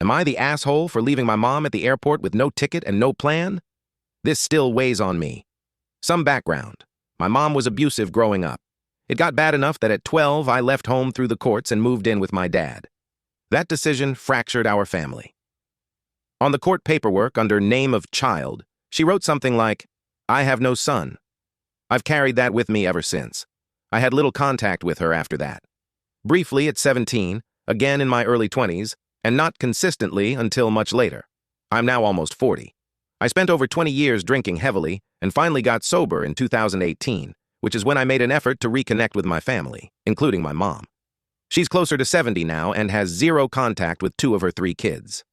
Am I the asshole for leaving my mom at the airport with no ticket and no plan? This still weighs on me. Some background. My mom was abusive growing up. It got bad enough that at 12 I left home through the courts and moved in with my dad. That decision fractured our family. On the court paperwork under name of child, she wrote something like, "I have no son." I've carried that with me ever since. I had little contact with her after that. Briefly at 17, again in my early 20s, and not consistently until much later. I'm now almost 40. I spent over 20 years drinking heavily and finally got sober in 2018, which is when I made an effort to reconnect with my family, including my mom. She's closer to 70 now and has zero contact with 2 of her 3 kids.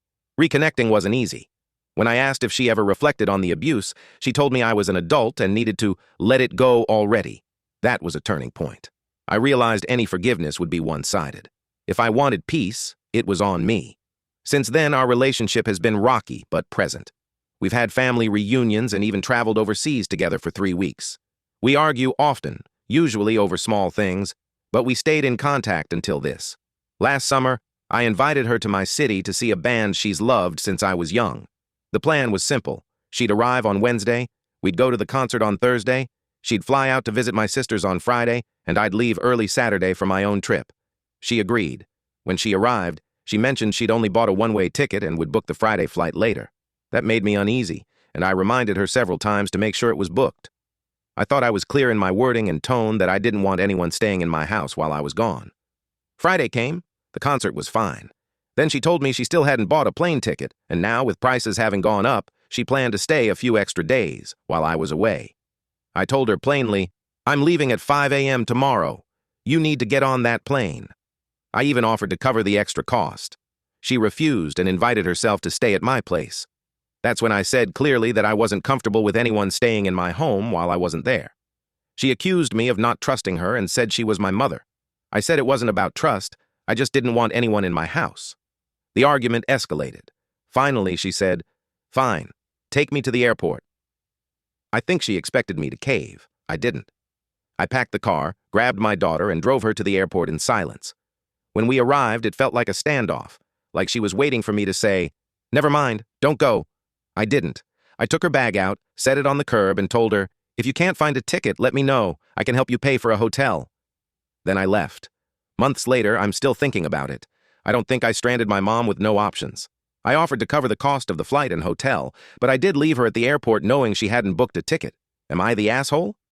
Reconnecting wasn't easy. When I asked if she ever reflected on the abuse, she told me I was an adult and needed to let it go already. That was a turning point. I realized any forgiveness would be one-sided. If I wanted peace, it was on me. Since then, our relationship has been rocky but present. We've had family reunions and even traveled overseas together for 3 weeks. We argue often, usually over small things, but we stayed in contact until this. Last summer, I invited her to my city to see a band she's loved since I was young. The plan was simple. She'd arrive on Wednesday, we'd go to the concert on Thursday, she'd fly out to visit my sisters on Friday, and I'd leave early Saturday for my own trip. She agreed. When she arrived, she mentioned she'd only bought a one-way ticket and would book the Friday flight later. That made me uneasy, and I reminded her several times to make sure it was booked. I thought I was clear in my wording and tone that I didn't want anyone staying in my house while I was gone. Friday came. The concert was fine. Then she told me she still hadn't bought a plane ticket, and now, with prices having gone up, she planned to stay a few extra days while I was away. I told her plainly, "I'm leaving at 5 a.m. tomorrow. You need to get on that plane." I even offered to cover the extra cost. She refused and invited herself to stay at my place. That's when I said clearly that I wasn't comfortable with anyone staying in my home while I wasn't there. She accused me of not trusting her and said she was my mother. I said it wasn't about trust, I just didn't want anyone in my house. The argument escalated. Finally, she said, "Fine, take me to the airport." I think she expected me to cave. I didn't. I packed the car, grabbed my daughter, and drove her to the airport in silence. When we arrived, it felt like a standoff, like she was waiting for me to say, "Never mind, don't go." I didn't. I took her bag out, set it on the curb, and told her, "If you can't find a ticket, let me know. I can help you pay for a hotel." Then I left. Months later, I'm still thinking about it. I don't think I stranded my mom with no options. I offered to cover the cost of the flight and hotel, but I did leave her at the airport knowing she hadn't booked a ticket. Am I the asshole?